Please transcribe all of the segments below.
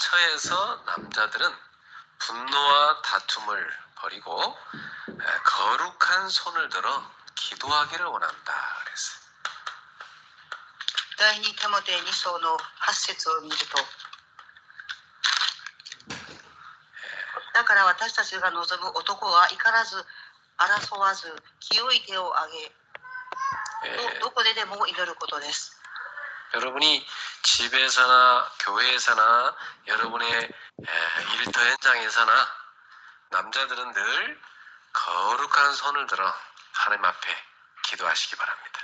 처해서 남자들은 분노와 다툼을 버리고 거룩한 손을 들어 기도하기를 원한다. 그랬어요. 第2テモテ2章の8節を見ると、だから私たちが望む男は怒らず争わず清い手を挙げ、どこででも祈ることです。 여러분이 집에서나 교회에서나 여러분의 일터 현장에서나 남자들은 늘 거룩한 손을 들어 하나님 앞에 기도하시기 바랍니다.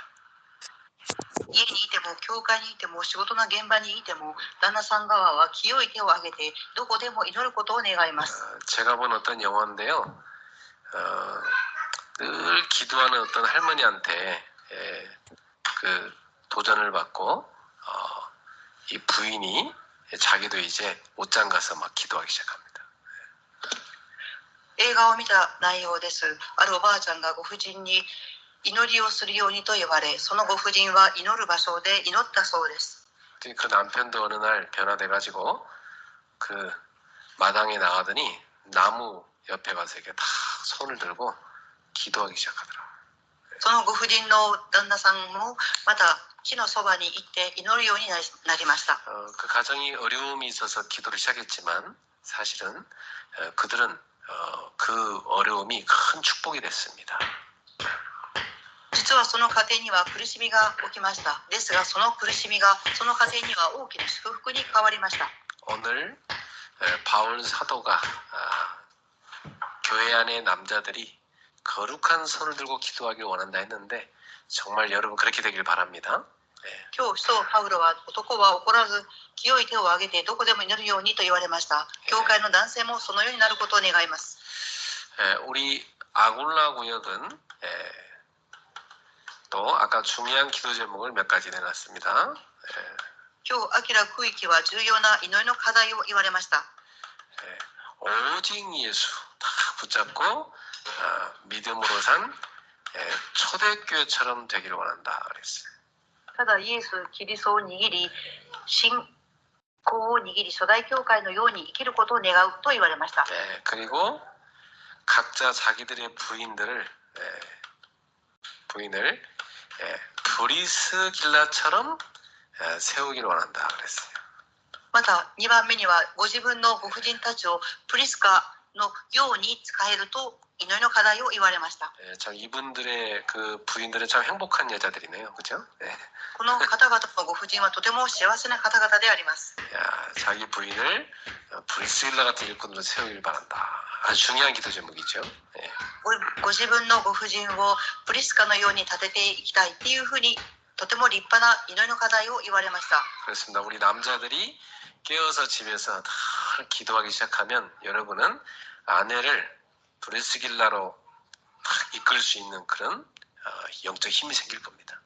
家にいても教会にいても仕事の現場にいても旦那さん側は清い手を挙げてどこでも祈ることを願います。 제가 본 어떤 영화인데요. 늘 기도하는 어떤 할머니한테 그 도전을 받고 이 부인이 자기도 이제 옷장 가서 막 기도하기 시작합니다. 映画を見た内容です。あるおばあちゃんがご婦人に祈りをするようにと言われ、そのご婦人は祈る場所で祈ったそうです。 그 남편도 어느 날 변화돼가지고 그 마당에 나가더니 나무 옆에 가서 이렇게 다 손을 들고 기도하기 시작하더라고요. そのご婦人の旦那さんもまた木のそばに行って祈るようになりました。 그 가정이 어려움이 있어서 기도를 시작했지만 사실은 그들은 그 어려움이 큰 축복이 됐습니다. 実はその家庭には苦しみが起きました。ですがその苦しみがその家庭には大きな祝福に変わりました。 오늘 바울 사도가 교회 안의 남자들이 거룩한 손을 들고 기도하길 원한다 했는데 정말 여러분 그렇게 되길 바랍니다. 今日使徒パウロは男は怒らず清い手を挙げてどこでも祈るようにと言われました。教会の男性もそのようになることを願います。 우리 아굴라 구역은 또 아까 중요한 기도 제목을 몇 가지 내놨습니다. 今日アキラ区域は重要な祈りの課題を言われました。 오직 예수 다 붙잡고 믿음으로 산 초대교회처럼 되기를 원한다 그랬어요. ただイエス・キリストを握り信仰を握り初代教会のように生きることを願うと言われました。 그리고 각자 자기들의 부인을 브리스길라처럼 세우기를 원한다 그랬어요. また2番目にはご自分のご婦人たちをプリスカのように使えると祈りの課題を言われました。 참 이분들의 그 부인들은 참 행복한 여자들이네요, 그렇죠? この方々のご婦人はとても幸せな方々であります。 자기 부인을 브리스길라 같은 일꾼으로 세우길 바란다. 아주 중요한 기도 제목이죠. ご自分のご婦人をプリスカのように立てていきたいっていうふうにとても立派な祈りの課題を言われました。 그렇습니다. 우리 남자들이 깨어서 집에서 다 기도하기 시작하면 여러분은 아내를 브리스길라로 딱 이끌 수 있는 그런 영적 힘이 생길 겁니다.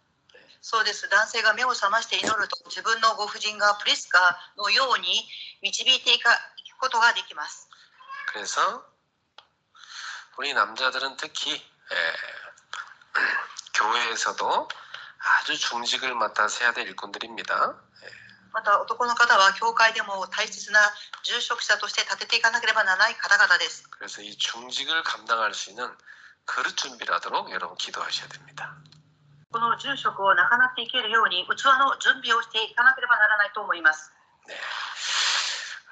そうです。男性が目を覚まして祈ると自分のご婦人がプリスカのように導いていくことができます。 그래서 우리 남자들은 특히 교회에서도 아주 중직을 맡아서 해야 될 일꾼들입니다. また男の方は教会でも大切な住職者として立てていかなければならない方々です。 그래서 이 중직을 감당할 수 있는 그릇 준비를 하도록 여러분 기도하셔야 됩니다. この住職を賄っていけるように器の準備をしていかなければならないと思います。 네.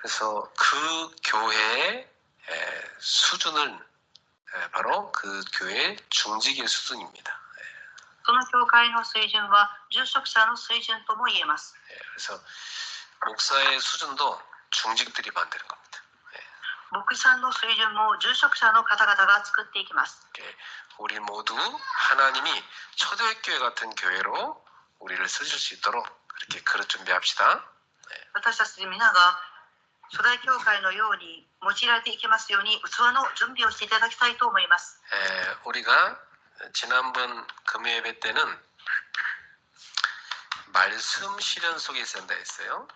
그래서 그 교회의 수준을 바로 그 교회의 중직의 수준입니다. その教会の水準は住職者の水準とも言えます。 그래서 목사의 수준도 중직들이 만드는 겁니다. 牧師さんの水準も住職者の方々が作っていきます。 우리 모두 하나님이 초대교회 같은 교회로 우리를 쓰실 수 있도록 그렇게 그릇 준비합시다. 私たち皆が初代教会のように用いられていきますように器の準備をしていただきたいと思います。 우리가 지난번 금요 예배 때는 말씀 실현 속에 있었다 했어요.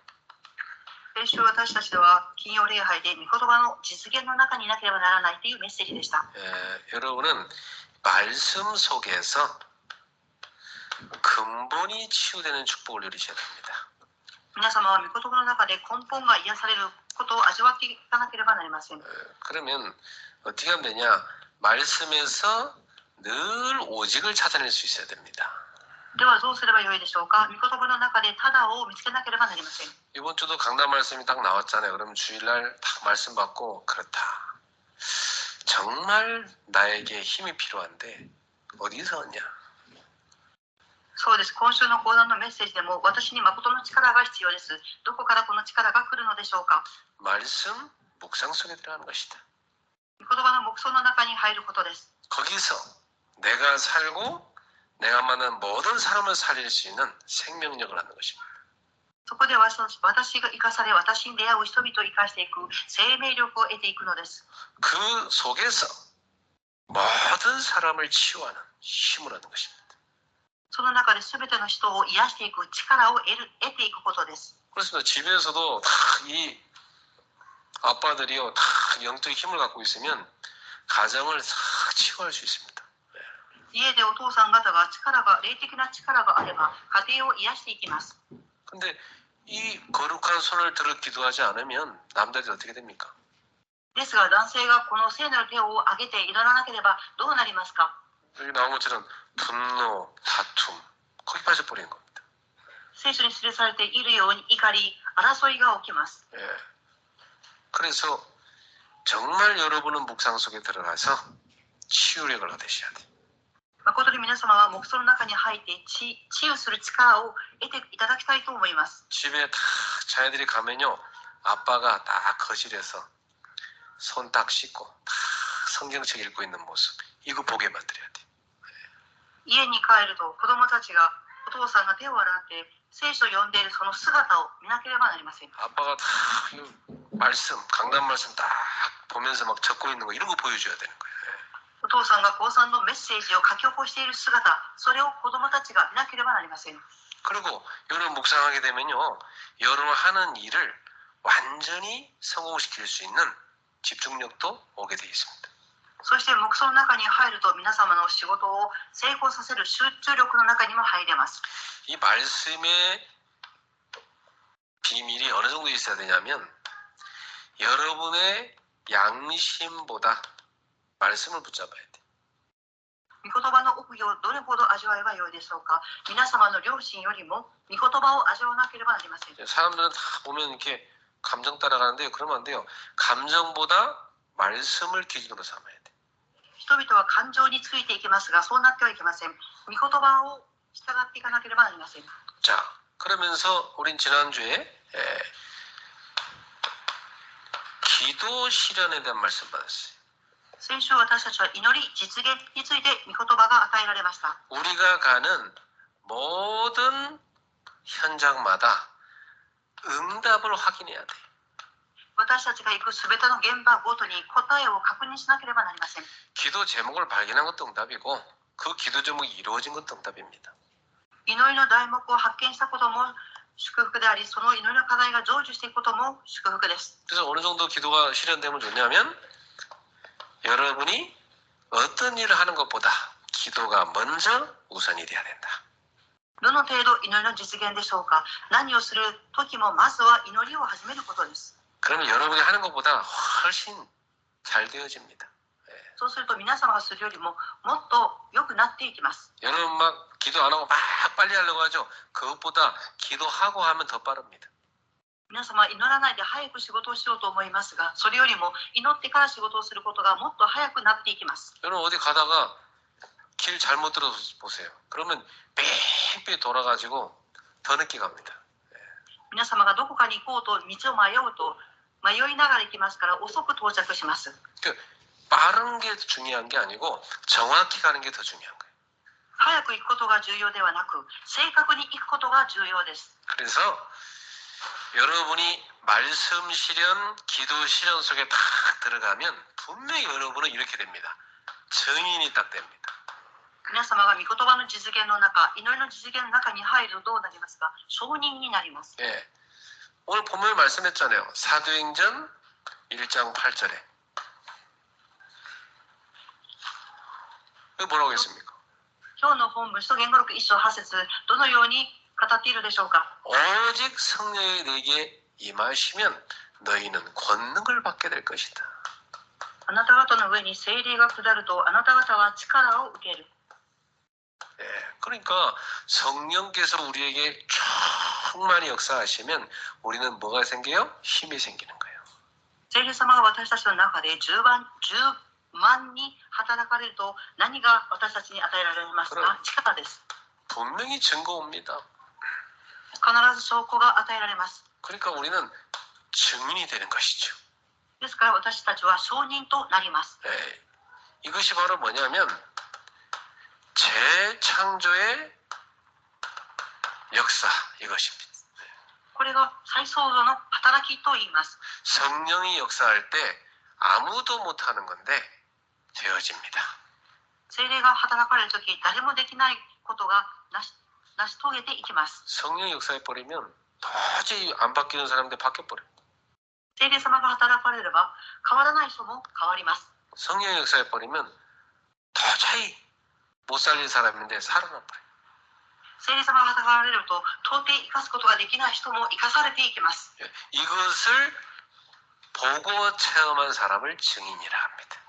先週私たちは金曜礼拝で御言葉の実現の中にいなければならないというメッセージでした。 여러분은 말씀 속에서 근본이 치유되는 축복을 누리셔야 됩니다. 皆様は御言葉の中で根本が癒されることを味わっていかなければなりません。 그러면 어떻게 하면 되냐? 말씀에서 늘 오직을 찾아낼 수 있어야 됩니다. ではどうすればよいでしょうか。御言葉の中でただを見つけなければなりません。 이번 주도 강단 말씀이 딱 나왔잖아요. 그럼 주일날 딱 말씀 받고 그렇다. 정말 나에게 힘이 필요한데 어디서 얻냐? そうです。今週の講談のメッセージでも私に誠の力が必要です。どこからこの力が来るのでしょうか。 말씀 묵상 속에 들어가는 것이다. 御言葉の黙想の中に入ることです。 거기서 내가 살고 내가 만난 모든 사람을 살릴 수 있는 생명력을 얻는 것입니다. そこで私が生かされ、私に出会う人々を生かしていく生命力を得ていくのです。 그 속에서 모든 사람을 치유하는 힘을 얻는 것입니다. その中で全ての人を癒していく力を得ていくことです。 그렇습니다. 집에서도 다 이 아빠들이요 다 영적 힘을 갖고 있으면 가정을 싹 치유할 수 있습니다. 家でお父さん方が霊的な力があれば家庭を癒していきます。 근데 이 거룩한 손을 들어 기도하지 않으면 남들이 어떻게 됩니까? ですが男性がこの聖なる手を挙げて祈らなければどうなりますか。 여기 나온 것처럼 분노, 다툼 거기 빠져버리는 겁니다. 聖書に記されているように怒り、争いが起きます。 예. 그래서 정말 여러분은 묵상 속에 들어가서 치유력을 얻으셔야 돼요. 誠に皆様は黙想の中に入って治癒する力を得ていただきたいと思います。 집에 다 자녀들이 가면요 아빠가 딱 거실에서 손 딱 씻고 다 성경책 읽고 있는 모습 이거 보게 만들어야 돼요. 家に帰ると子供たちがお父さんが手を洗って聖書を読んでいるその姿を見なければなりません。 아빠가 다 말씀 강단 말씀 딱 보면서 막 적고 있는 거 이런 거 보여줘야 되는 거예요. お父さんが高三のメッセージを書き起こしている姿、それを子供たちが見なければなりません。 그리고 여러분 묵상하게 되면요 여러분 하는 일을 완전히 성공시킬 수 있는 집중력도 오게 되어 있습니다. そして黙想の中に入ると皆様の仕事を成功させる集中力の中にも入れます。 이 말씀의 비밀이 어느 정도 있어야 되냐면 여러분의 양심보다 말씀을 붙잡아야 돼. 御言葉の奥義をどれほど味わえばよいでしょうか。皆様の良心よりも御言葉を味わわなければなりません。 사람들은 다 보면 이렇게 감정 따라가는데 그러면 안 돼요. 감정보다 말씀을 기준으로 삼아야 돼. 人々は感情についていきますが、そうなってはいけません。御言葉を従っていかなければなりません。 자, 그러면서 우린 지난주에 기도 실현에 대한 말씀 받았어요. 先週私たちは祈り実現について御言葉が与えられました。 우리가 가는 모든 현장마다 응답을 확인해야 돼. 私たちが行くすべての現場ごとに答えを確認しなければなりません。 기도 제목을 발견한 것도 응답이고 그 기도 제목이 이루어진 것도 응답입니다. 祈りの題目を発見したことも祝福であり、その祈りの課題が成就していくことも祝福です。 그래서 어느 정도 기도가 실현되면 좋냐면 여러분이 어떤 일을 하는 것보다 기도가 먼저 우선이 돼야 된다. どの程度祈りの実現でしょうか。何をする時もまずは祈りを始めることです。 그러면 여러분이 하는 것보다 훨씬 잘 되어집니다. そうすると皆様がするよりももっと良くなっていきます。 여러분 막 기도 안 하고 막 빨리 하려고 하죠. 그것보다 기도하고 하면 더 빠릅니다. 皆様は祈らないで早く仕事をしようと思いますが、それよりも祈ってから仕事をすることがもっと早くなっていきます。 여러분 어디 가다가 길 잘못 들어서 보세요. 그러면 뺑뺑 돌아가지고 더 늦게 갑니다. 皆様がどこかに行こうと道を迷うと迷いながら行きますから遅く到着します。 빠른 게 중요한 게 아니고 정확히 가는 게 더 중요한 거예요. 早く行くことが重要ではなく正確に行くことが重要です。 그래서 여러분이 말씀 실현, 기도 실현 속에 딱 들어가면 분명히 여러분은 이렇게 됩니다. 증인이 딱 됩니다. 皆様が御言葉の実現の中、祈りの実現の中に入るとどうなりますか。証人になります。 예. 오늘 본문에 말씀했잖아요. 사도행전 1장 8절에. 이거 뭐라고 했습니까? 今日の本文、使徒言語録1章8節、どのように語っているでしょうか。 오직 성령이 내게 임하시면 너희는 권능을 받게 될 것이다. あなた方の上に聖霊が下るとあなた方は力を受ける。 그러니까 성령께서 우리에게 충만히 역사하시면 우리는 뭐가 생겨요? 힘이 생기는 거예요. 聖霊様が私たちの中で10万に働かれると何が私たちに与えられますか？力です。 분명히 증거 옵니다. 必ず証拠が与えられます。 그러니까 우리는 증인이 되는 것이죠. ですから私たちは証人となります。 이것이 바로 뭐냐면 재창조의 역사 이것입니다. これが再創造の働きと言います。 성령이 역사할 때 아무도 못하는 건데 되어집니다. 聖霊が働かれるとき誰もできないことが成し遂げていきます。 성령이 역사해 버리면 도저히 안 바뀌는 사람들 바뀌어 버려. 聖霊様が働かれれば変わらない人も変わります。 성령이 역사해 버리면 도저히 못 살린 사람인데 살아나 버려. 聖霊様が働かれると到底生かすことができない人も生かされていきます。 이것을 보고 체험한 사람을 증인이라 합니다.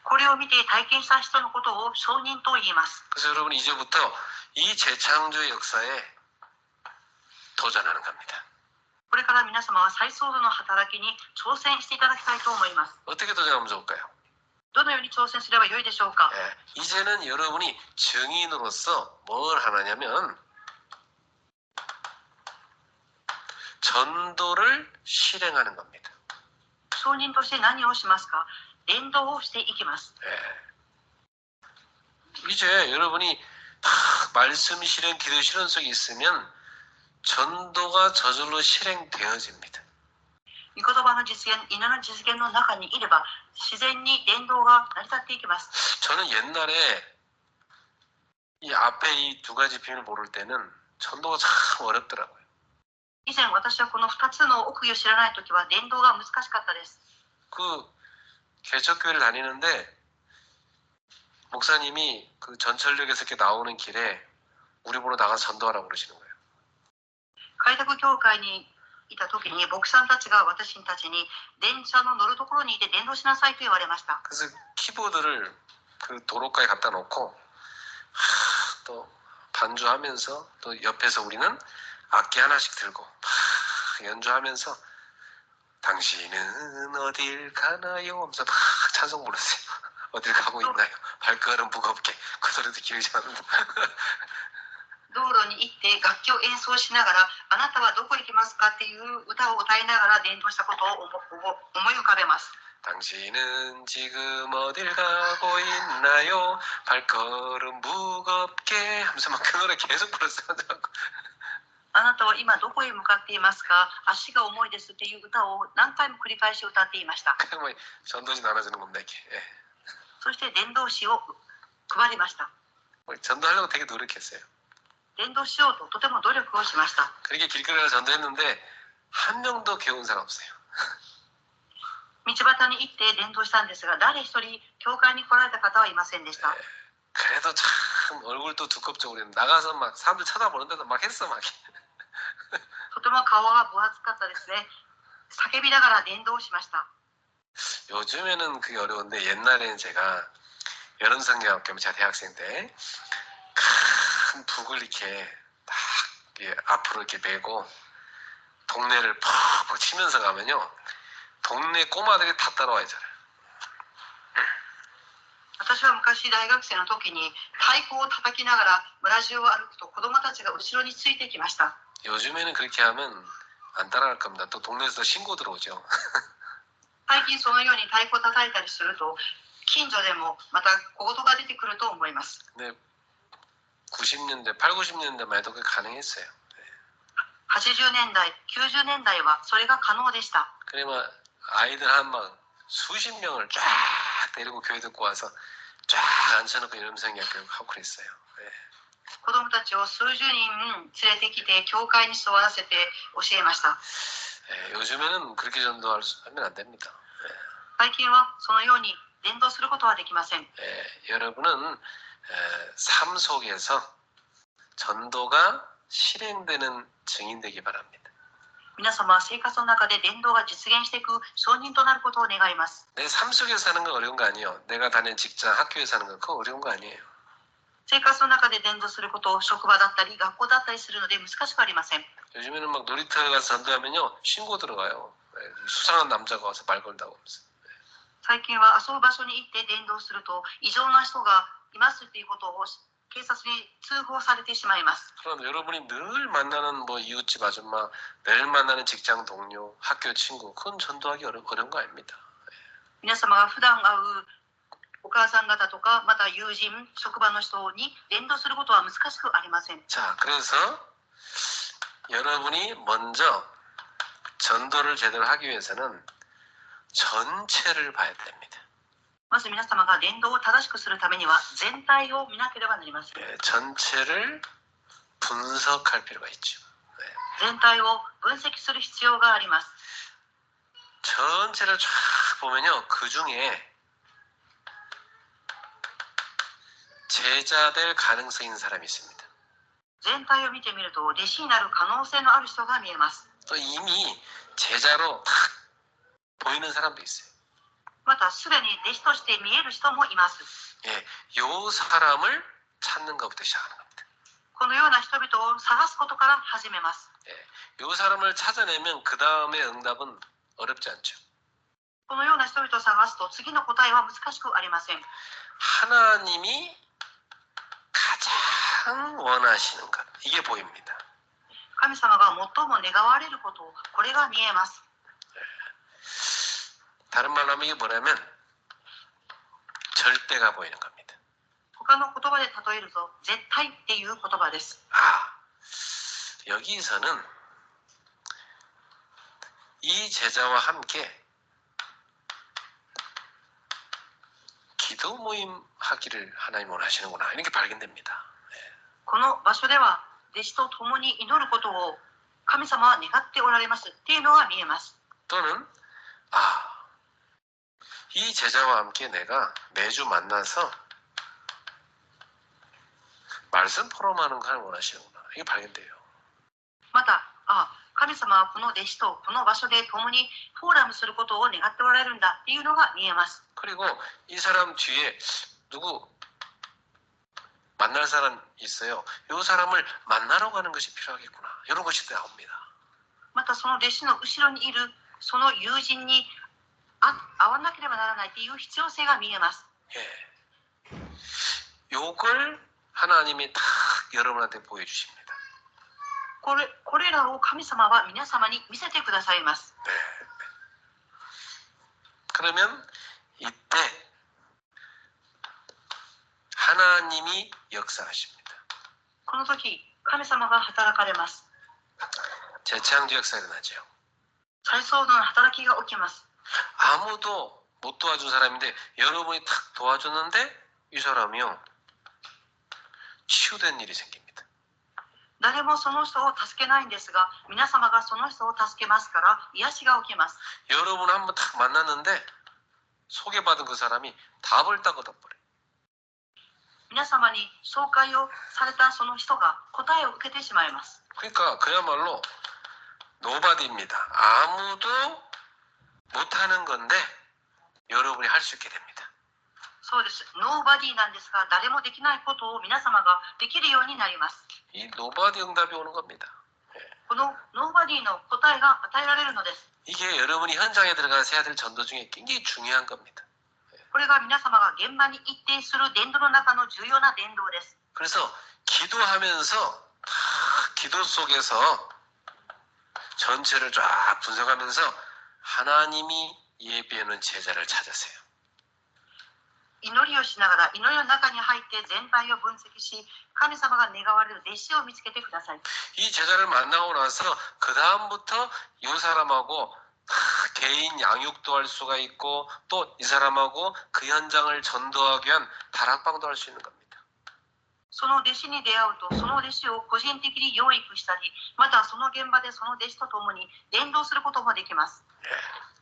これを見て体験した人のことを証人と言います。 그래서 여러분 이제부터 이 재창조의 역사에 도전하는 겁니다. これから皆様は再創造の働きに挑戦していただきたいと思います。 어떻게 도전하면 좋을까요? どのように挑戦すればよいでしょうか？ 이제는 여러분이 증인으로서 뭘 하느냐면 전도를 실행하는 겁니다. 証人として何をしますか？伝道をしていきます。 이제 여러분이 다 말씀 실행, 기도 실현 속에 있으면 전도가 저절로 실행되어집니다. 御言葉の実現、祈りの実現の中にいれば自然に伝道が成り立っていきます。 저는 옛날에 이 앞에 이 두 가지 비밀을 모를 때는 전도가 참 어렵더라고요. 以前私はこの2つの奥義を知らないときは伝道が難しかったです。 그 개척교회를 다니는데 목사님이 그 전철역에서 이렇게 나오는 길에 우리 보러 나가서 전도하라고 그러시는 거예요. 開拓教会にいたときに牧師さんたちが私たちに電車の乗るところにいて伝道しなさいと言われました。 그래서 키보드를 그 도로가에 갖다 놓고 또 반주하면서 또 옆에서 우리는 악기 하나씩 들고 막 연주하면서 당신은 어딜 가나요? 하면서 막 찬송 불렀어요. 어딜 가고 있나요? 발걸음 무겁게. 그 소리도 기억이 나는데. 道路に行って楽器を演奏しながらあなたはどこ行きますかっていう歌を歌いながら伝道したことを思い浮かべます。 당신은 지금 어딜 가고 있나요? 발걸음 무겁게 하면서 막 그 노래 계속 불렀어요. あなたは今どこへ向かっていますか？足が重いですっていう歌を何回も繰り返し歌っていました。 그냥 뭐 전도지 나눠주는 겁니다. 이렇게. 예. そして伝道誌を配りました。 뭐 전도하려고 되게 노력했어요. 伝道しようととても努力をしました。 그렇게 길거리를 전도했는데 한 명도 배운 사람 없어요. 道端に行って伝道したんですが誰一人教会に来られた方はいませんでした。 그래도 참 얼굴도 두껍죠. 우리는 나가서 막 사람들 쳐다보는데도 막 했어 막. とても顔が分厚かったですね。叫びながら伝道しました。 요즘에는 그게 어려운데 옛날에는 제가 여름성경학교 제가 대학생 때 큰 북을 이렇게 딱 앞으로 이렇게 메고 동네를 퍽퍽 치면서 가면요 동네 꼬마들이 다 따라와야 잖아요. 私は昔大学生の時に太鼓を叩きながら村中を歩くと子供たちが後ろについてきました。 요즘에는 그렇게 하면 안 따라갈 겁니다. 또 동네에서 신고 들어오죠. 最近そのように太鼓を叩いたりすると近所でもまた小言が出てくると思います。 근데 90년대, 8, 90년대만 해도 그게 가능했어요. 80年代、90年代はそれが可能でした。 그러면 아이들 한 막 수십 명을 쫙 데리고 교회 듣고 와서 쫙 앉혀놓고 여름성경학교 하고 그랬어요. 子供たちを数十人連れてきて教会に座らせて教えました。 요즘에는 그렇게 전도하면 안 됩니다. 最近はそのように伝道することはできません。 여러분은 삶 속에서 전도가 실행되는 증인 되기 바랍니다. 皆様は生活の中で伝道が実現していく証人となることを願います。 내 삶 속에서 사는 건 어려운 거 아니에요. 내가 다니는 직장, 학교에서 사는 건 그거 어려운 거 아니에요. 生活の中で伝道することを職場だったり学校だったりするので難しくありません。 요즘에는 막 놀이터에 가서 전도하면요 신고 들어가요. 수상한 남자가 와서 말 걸다고 하면서. 最近は遊ぶ場所に行って伝道すると異常な人がいますということを警察に通報されてしまいます。 그럼 여러분이 늘 만나는 뭐 이웃집 아줌마, 매일 만나는 직장 동료, 학교 친구, 그건 전도하기 어려운 거 아닙니다. 皆様が普段会うお母さん方とかまた友人、職場の人に伝道することは難しくありません。 자, 그래서 여러분이 먼저 전도를 제대로 하기 위해서는 전체를 봐야 됩니다. まず皆様が伝道を正しくするためには全体を見なければなりません。 전체를 분석할 필요가 있죠. 全体を分析する必要があります。 전체를 쫙 보면요, 그 중에 제자 될 가능성이 있는 사람이 있습니다. 全体を見てみると弟子になる可能性のある人が見えます。 또 이미 제자로 탁 보이는 사람도 있어요. またすでに弟子として見える人もいます。 예, 요 사람을 찾는 것부터 시작하는 겁니다. このような人々を探すことから始めます。 예, 요 사람을 찾아내면 그 다음에 응답은 어렵지 않죠. このような人々を探すと次の答えは難しくありません。 하나님이 가장 원하시는 것, 이게 보입니다. 神様が最も願われること、これが見えます。 다른 말로 하면 이게 뭐냐면 절대가 보이는 겁니다. 他の言葉で例えると絶対っていう言葉です。 아, 여기서는 이 제자와 함께 기도 모임 하기를 하나님 원하시는구나, 이렇게 발견됩니다. この場所では弟子と共に祈ることを神様は願っておられますっていうのが見えます。 또는 이 제자와 함께 내가 매주 만나서 말씀 포럼하는 걸 원하시는구나, 이게 발견돼요. また、神様はこの弟子とこの場所で共にフォーラムすることを願っておられるんだっていうのが見えます。 그리고 이 사람 뒤에 누구 만날 사람 있어요. 이 사람을 만나러 가는 것이 필요하겠구나, 이런 것이 나옵니다. またその弟子の後ろにいるその友人に会わなければならないという必要性が見えます。 예, 요걸 하나님이 다 여러분한테 보여주십니다. これらを神様は皆様に見せてくださいます。 네. 그러면 이때 하나님이 역사하십니다. この時、神様が働かれます。 재창조 역사가 일어나죠. 再創造の働きが起きます。 아무도 못 도와준 사람인데 여러분이 탁 도와줬는데 이 사람이요 치유된 일이 생깁니다. 誰もその人を助けないんですが、皆様がその人を助けますから癒しが起きます。 여러분 한번 탁 만났는데 소개받은 그 사람이 답을 딱 얻어버려요. 皆様に紹介をされたその人が答えを受けてしまいます。 그러니까 그야말로 노바디입니다. 아무도 못하는 건데 여러분이 할 수 있게 됩니다. そうです。ノーバディなんですが、誰もできないことを皆様ができるようになります。 이 노바디 응답이 오는 겁니다. このノーバディの答えが与えられるのです。 이게 여러분이 현장에 들어가서 해야 될 전도 중에 굉장히 중요한 겁니다. これが皆様が現場に行ってする伝道の中の重要な伝道です。 그래서 기도하면서 기도 속에서 전체를 쫙 분석하면서 하나님이 예비하는 제자를 찾으세요. 祈りをしながら祈りの中に入って全体を分析し、神様が願われる弟子を見つけてください。 이 제자를 만나고 나서 그 다음부터 이 사람하고 개인 양육도 할 수가 있고 또 이 사람하고 그 현장을 전도하기 위한 다락방도 할 수 있는 겁니다. その弟子に出会うと、その弟子を個人的に養育したり、またその現場でその弟子と共に伝道することもできます。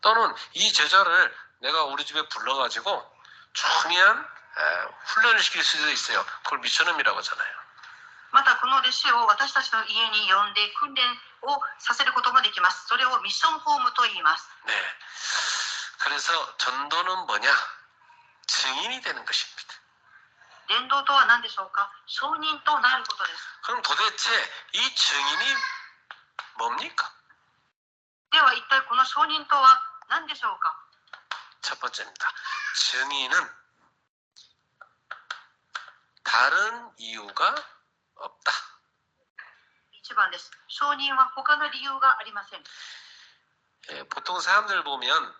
또는 이 제자를 내가 우리 집에 불러가지고 중요한 훈련을 시킬 수도 있어요. 그걸 미션홈이라고 하잖아요. またこの弟子を私たちの家に呼んで訓練をさせることもできます。それをミッションホームと言います。 네. 그래서 전도는 뭐냐? 증인이 되는 것입니다. 伝道とは何でしょうか。証人となることです。 그럼 도대체 이 증인이 뭡니까? では一体この証人とは何でしょうか。 첫 번째입니다. 증인은 다른 이유가 없다. 1番です。証人は他の理由がありません。 예, 보통 사람들 보면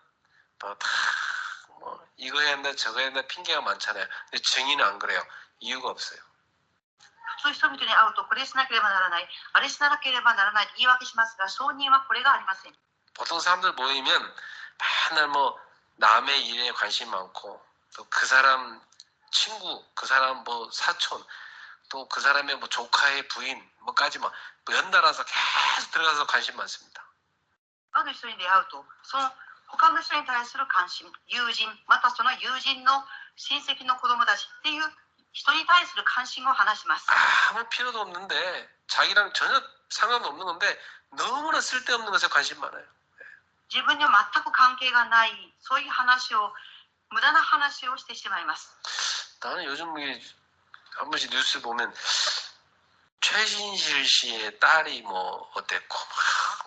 뭐 이거 해야 한다 저거 해야 한다 핑계가 많잖아요. 근데 증인은 안 그래요. 이유가 없어요. 普通人々に会うとこれしなければならない、あれしなければならないと言い訳しますが、証人はこれがありません。 보통 사람들 모이면 맨날 뭐 남의 일에 관심 많고 또 그 사람 친구, 그 사람 뭐 사촌, 또 그 사람의 뭐 조카의 부인 뭐까지 막 연달아서 계속 들어가서 관심 많습니다. ある人に出会うと、その他の人に対する関心、友人、またその友人の親戚の子供たちっていう人に対する関心を話します。 아무 필요도 없는데 자기랑 전혀 상관없는 건데 너무나 쓸데없는 것에 관심 많아요. 自分には全く関係がない、そういう話を、無駄な話をしてしまいます。 나는 요즘 이게 한 번씩 뉴스 보면 최신실 씨의 딸이 뭐 어땠고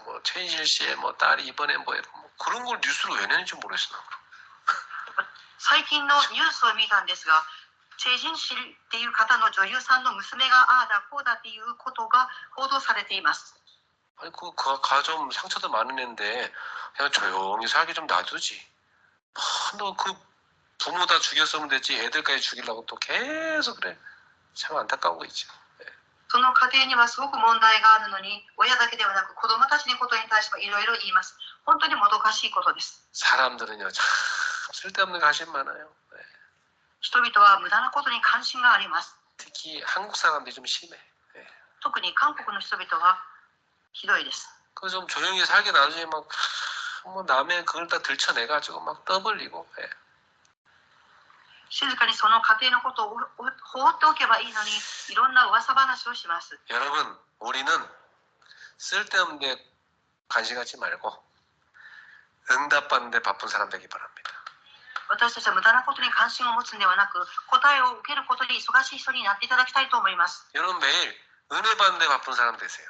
뭐 최신실 씨의 뭐 딸이 이번에 뭐 그런 걸 뉴스로 왜 내는지 모르겠어. 最近のニュースを見たんですが、チェジンシルっていう方の女優さんの娘がああだこうだっていうことが報道されています。 아니 그 좀 상처도 많은 애인데 그냥 조용히 살게 좀 놔두지. 너 그 부모 다 죽였으면 됐지 애들까지 죽이려고 또 계속 그래. 참 안타까운 거 있죠. その家庭にはすごく問題があるのに、親だけではなく子供たちのことに対してもいろいろ言います。本当にもどかしいことです。 사람들은요 참 쓸데없는 관심 많아요. 人々は無駄なことに関心があります。 특히 한국 사람들이 좀 심해. 特に韓国の人々はひどいです。 그 좀 조용히 살게 놔두지 막 뭐 남의 그걸 다 들춰내가지고 막 떠벌리고. 静かにその家庭のことを放っておけばいいのに、いろんな噂話をします。 여러분 우리는 쓸데없는 데 관심 갖지 말고 응답받는 데 바쁜 사람 되기 바랍니다. 私たちは無駄なことに関心を持つのではなく、答えを受けることに忙しい人になっていただきたいと思います。 여러분 매일 은혜 받는 데 바쁜 사람 되세요.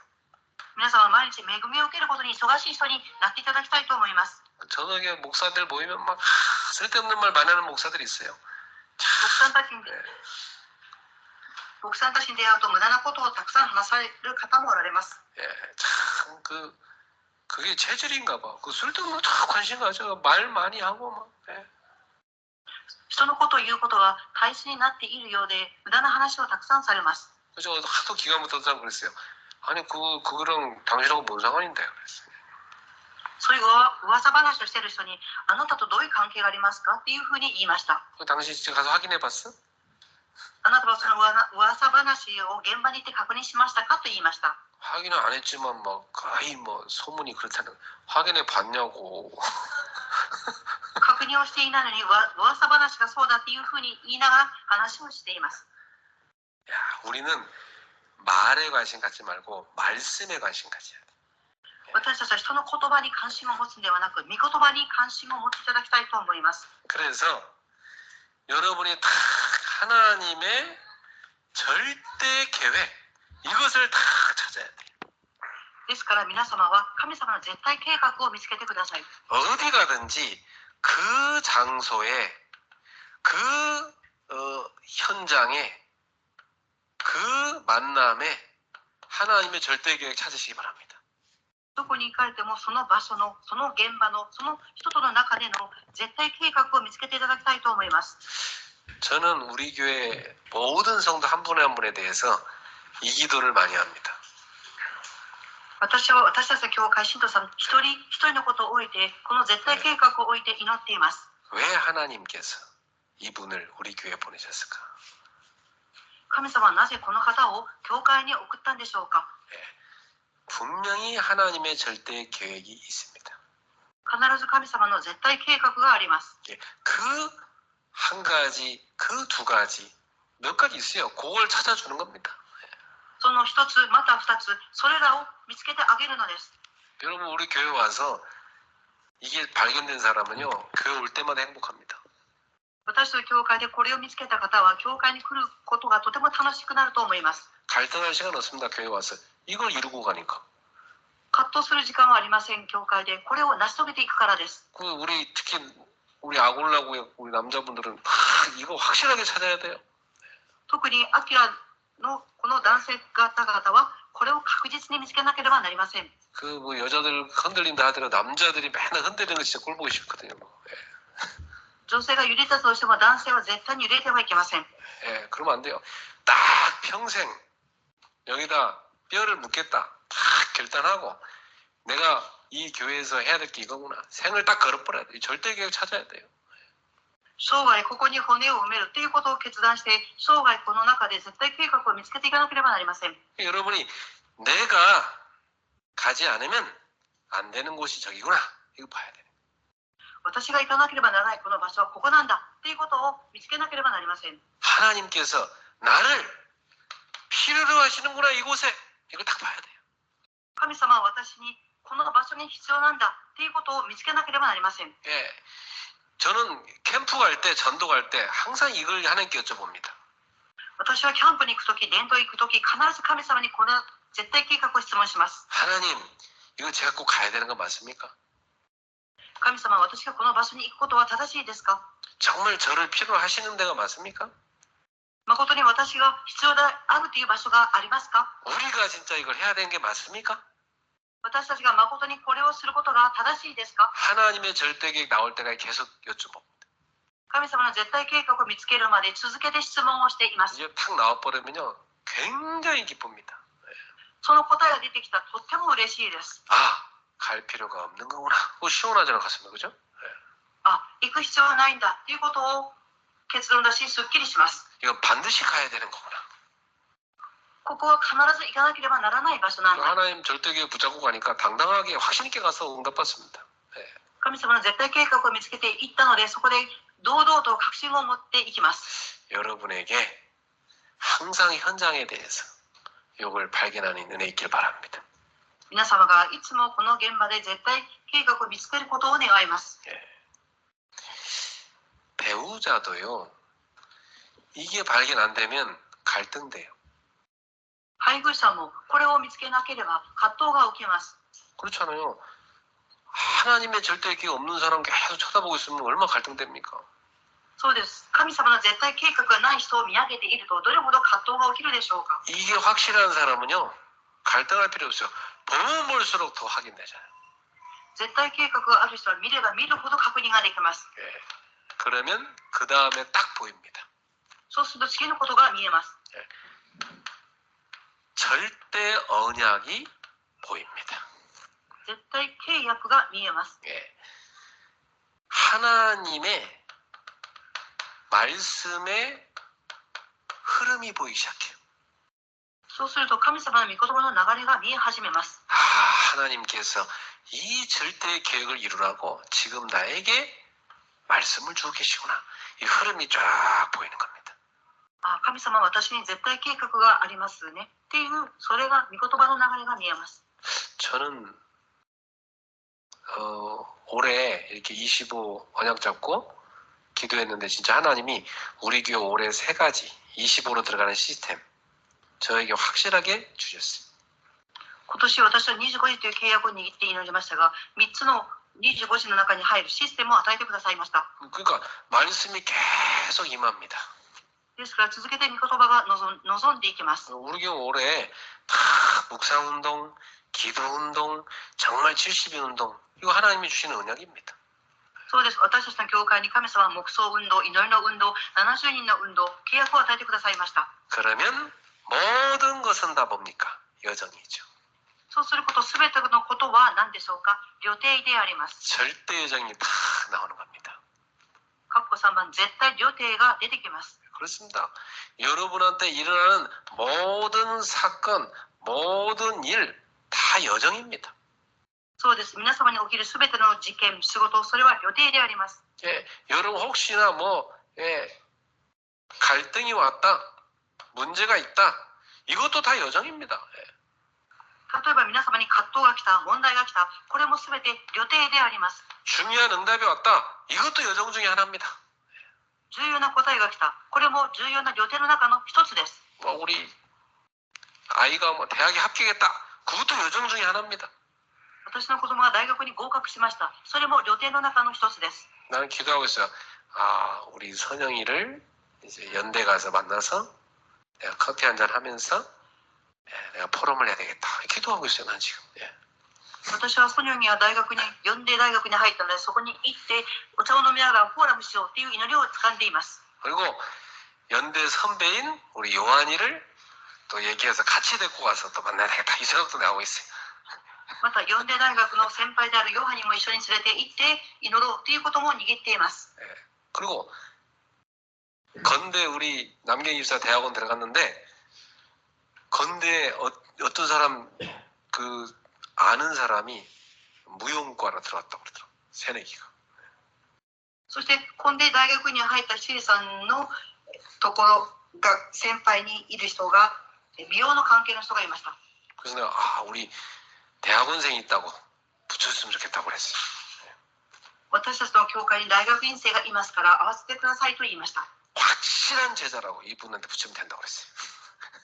皆さんは毎日恵みを受けることに忙しい人になっていただきたいと思います。 저녁에 목사들 모이면 막 쓸데없는 말 많이 하는 목사들이 있어요. 牧師さんたちに出会うと無駄なことをたくさん話される方もおられます。 예, 참 그게 체질인가 봐. 그 쓸데없는 다 관심 가져 말 많이 하고 막. 人のことを言うことが大切になっているようで、無駄な話をたくさんされます。 저 하도 기가 막히던 사람 그랬어요. 아니 그거랑 당신하고 뭔 상관인데 그랬어요. そういう噂話をしている人に、あなたとどういう関係がありますかっていうふうに言いました。 그 당신 진짜 가서 확인해봤어? あなたはその噂話を現場に行って確認しましたかと言いました。 확인은 안 했지만 막 거의 뭐 소문이 그렇다는. 확인해 봤냐고. 確認をしていないのに噂話がそうだっていうふうに言いながら話をしています。 야, 우리는 말에 관심 갖지 말고 말씀에 관심 가져야 돼. 私たちは人の言葉に関心を持つのではなく、御言葉に関心を持っていただきたいと思います。 그래서 여러분이 다 하나님의 절대 계획 이것을 다 찾아야 돼. ですから皆様は神様の絶対計画を見つけてください。 어디 가든지 그 장소에 그 현장에 그 만남에 하나님의 절대 계획 찾으시기 바랍니다. どこに行かれてもその場所の、その現場の、その人との中での絶対計画を見つけていただきたいと思います。 저는 우리 교회 모든 성도 한 분에 한 분에 대해서 이 기도를 많이 합니다. 私たちの教会信徒さん一人一人のことを置いて、この絶対計画を置いて祈っています。 왜 하나님께서 이분을 우리 교회에 보내셨을까? 神様はなぜこの方を教会に送ったんでしょうか。 분명히 하나님의 절대 계획이 있습니다. 必ず神様の絶対計画があります。 그 한 가지, 그 두 가지, 몇 가지 있어요. 그걸 찾아주는 겁니다. その一つまた二つ、それらを見つけてあげるのです。 여러분 우리 교회 와서 이게 발견된 사람은요 교회 올 때마다 행복합니다. 私と教会でこれを見つけた方は教会に来ることがとても楽しくなると思います。 갈등할 시간 없습니다. 교회 와서 이걸 이루고 가니까. 葛藤する時間はありません。教会でこれを成し遂げていくからです。 우리 특히 우리 아골라고 우리 남자분들은 이거 확실하게 찾아야 돼요. 特にアキラのこの男性方々はこれを確実に見つけなければなりません。 그 뭐 여자들 흔들린다 하더라도 남자들이 맨날 흔들리는 거 진짜 꼴 보기 싫거든요. 女性が揺れたとしても男性は絶対に揺れてはいけません。 예, 그러면 안 돼요. 딱 평생 여기다 뼈를 묻겠다. 딱 결단하고 내가 이 교회에서 해야 될 게 이거구나. 생을 딱 걸어버려야 돼요. 절대 계획 찾아야 돼요. 生涯ここに骨を埋めるということを決断して生涯この中で絶対計画を見つけていかなければなりません。 여러분이 내가 가지 않으면 안 되는 곳이 저기구나. 이거 봐야 돼요. 私が行かなければならないこの場所はここなんだということを見つけなければなりません。 하나님께서 나를 필요로 하시는구나 이곳에. 이걸 딱 봐야 돼요. 神様は私にこの場所に必要なんだということを見つけなければなりません。 예, 저는 캠프 갈 때, 전도 갈 때 항상 이걸 하나님께 여쭤봅니다. 私はキャンプに行くとき、伝道行くとき、必ず神様にこの絶対計画を質問します。 하나님, 이거 제가 꼭 가야 되는 거 맞습니까? 神様、私がこの場所に行くことは正しいですか？ 정말 저를 필요로 하시는 데가 맞습니까? 誠に私が必要であるという場所がありますか？ 우리가 진짜 이걸 해야 되는 게 맞습니까? 私たちが誠にこれをすることが正しいですか？ 하나님의 절대 계획 나올 때까지 계속 여쭤봅니다. 神様の絶対計画を見つけるまで続けて質問をしています。 이제 탁 나와버리면요 굉장히 기쁩니다. その答えが出てきたらとっても嬉しいです。 아, 갈 필요가 없는 거구나. 그거 시원하잖아 가슴에, 그죠? あ、行く必要はないんだということを結論出し、すっきりします。 이건 반드시 가야 되는 거구나. ここは必ず行かなければならない場所なんだ。 하나님 절대 계획 붙잡고 가니까 당당하게 확신 있게 가서 응답받습니다. 神様の絶対計画を見つけていったので、そこで堂々と確信を持っていきます。 여러분에게 항상 현장에 대해서 이걸 발견하는 은혜 있길 바랍니다. 皆様がいつもこの現場で絶対計画を見つけることを願います。 배우자도요. 이게 발견 안 되면 갈등돼요. 配偶者もこれを見つけなければ葛藤が起きます。 그렇잖아요. 하나님의 절대 계획 없는 사람 계속 쳐다보고 있으면 얼마나 갈등됩니까? そうです。神様の絶対計画がない人を見上げているとどれほど葛藤が起きるでしょうか。 이게 확실한 사람은요. 갈등할 필요 없어요. 보면 볼수록 더 확인되잖아요. 絶対計画がある人は見れば見るほど確認ができます。 그러면 그 다음에 딱 보입니다. そうすると次のことが見えます。 절대 언약이 보입니다. 絶対契約が見えます。 하나님의 말씀의 흐름이 보이기 시작해요. そうすると神様の御言葉の流れが見え始めます。 아, 하나님께서 이 절대 계획을 이루라고 지금 나에게 말씀을 주고 계시구나. 이 흐름이 쫙 보이는 겁니다. あ、神様は私に絶対計画がありますねっていう、それが御言葉の流れが見えます。 저는 올해 이렇게 25 언약 잡고 기도했는데 진짜 하나님이 우리 교회 올해 3가지 25로 들어가는 시스템 저에게 확실하게 주셨어요. 今年私は25時という契約を握って祈りましたが、3つの25時の中に入るシステムを与えてくださいました。 그러니까 말씀이 계속 임합니다. ですから続けて御言葉が望んでいきます。 우리 교회 올해 다 묵상 운동, 기도 운동, 정말 70인 운동 이거 하나님이 주시는 언약입니다. そうです。私たちの教会に神様は黙想運動、祈りの運動、70人の運動、契約を与えてくださいました。 그러면 모든 것은 다 뭡니까? 여정이죠. そうすることすべてのことは何でしょうか？予定であります。 절대 여정이 다 나오는 겁니다. 括弧3番、絶対予定が出てきます。 그렇습니다. 여러분한테 일어나는 모든 사건, 모든 일 다 여정입니다. そうです。皆様に起きるすべての事件、仕事、それは予定であります。 예, 여러분 혹시나 뭐 갈등이 왔다, 문제가 있다 이것도 다 여정입니다. 예. 例えば皆様に葛藤が来た、問題が来た、これも全て予定であります。 중요한 응답이 왔다. 이것도 여정 중에 하나입니다. 重要な答えが来た、これも重要な予定の中の一つです。 뭐 우리 아이가 뭐 대학에 합격했다. 그것도 여정 중에 하나입니다. 私の子供が大学に合格しました。それも予定の中の一つです。 나는 기도하고 있어요. 아, 우리 선영이를 이제 연대 가서 만나서 내가 커피 한잔 하면서 내가 포럼을 해야 되겠다. 기도하고 있어요, 난 지금. 예. 私はソニョンには大学に、四大大学に入ったので、そこに行ってお茶を飲みながらフォーラムしようっていう祈りを掴んでいます。 그리고 연대 선배인 우리 요한이를 또 얘기해서 같이 데리고 가서 또 만나야 되겠다. 이 생각도 나오고 있어요. また四大大学の先輩であるヨハにも一緒に連れて行って祈ろうということも握っています。 예. 그리고 건대 우리 남경 입사 대학원 들어갔는데 건대 어떤 사람 그 아는 사람이 무용과로 들어갔다고 그러더라고. 새내기가. そして根底大学に入ったシリさんのところが先輩にいる人が美容の関係の人がいました。 그래서 내가 아 우리 대학원생이 있다고 붙여줬으면 좋겠다고 그랬어요. 私たちの教会に大学院生がいますから会わせてくださいと言いました。 확실한 제자라고 이분한테 붙이면 된다고 그랬어요.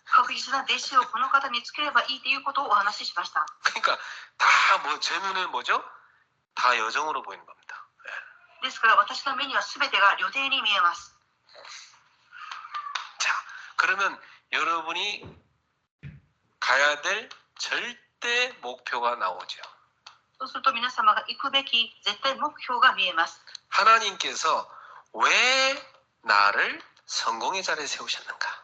確実な弟子をこの方につければいいということをお話ししました。 그러니까 다 뭐 제 눈에 뭐죠? 다 여정으로 보이는 겁니다. ですから私の目には全てが旅程に見えます。 자, 그러면 여러분이 가야 될 절대 목표가 나오죠. そうすると皆様が行くべき絶対目標が見えます。 하나님께서 왜 나를 성공의 자리에 세우셨는가?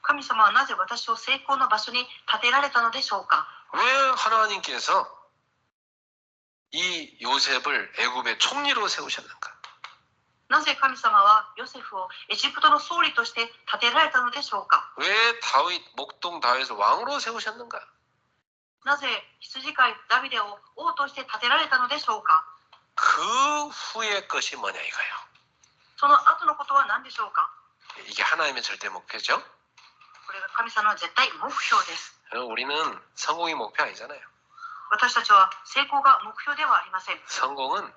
神様はなぜ私を成功の場所に立てられたのでしょうか。 왜 하나님께서 이 요셉을 애굽의 총리로 세우셨는가? なぜ神様はヨセフをエジプトの総理として立てられたのでしょうか。 왜 다윗 목동 다윗을 왕으로 세우셨는가? なぜ羊飼いダビデを王として立てられたのでしょうか。 그 후의 것이 뭐냐 이거예요. その後のことは何でしょうか。 이게 하나님의 절대 목표죠. これが神様の絶対目標です。 우리는 성공이 목표 아니잖아요. 私たちは成功が目標ではありません。 성공은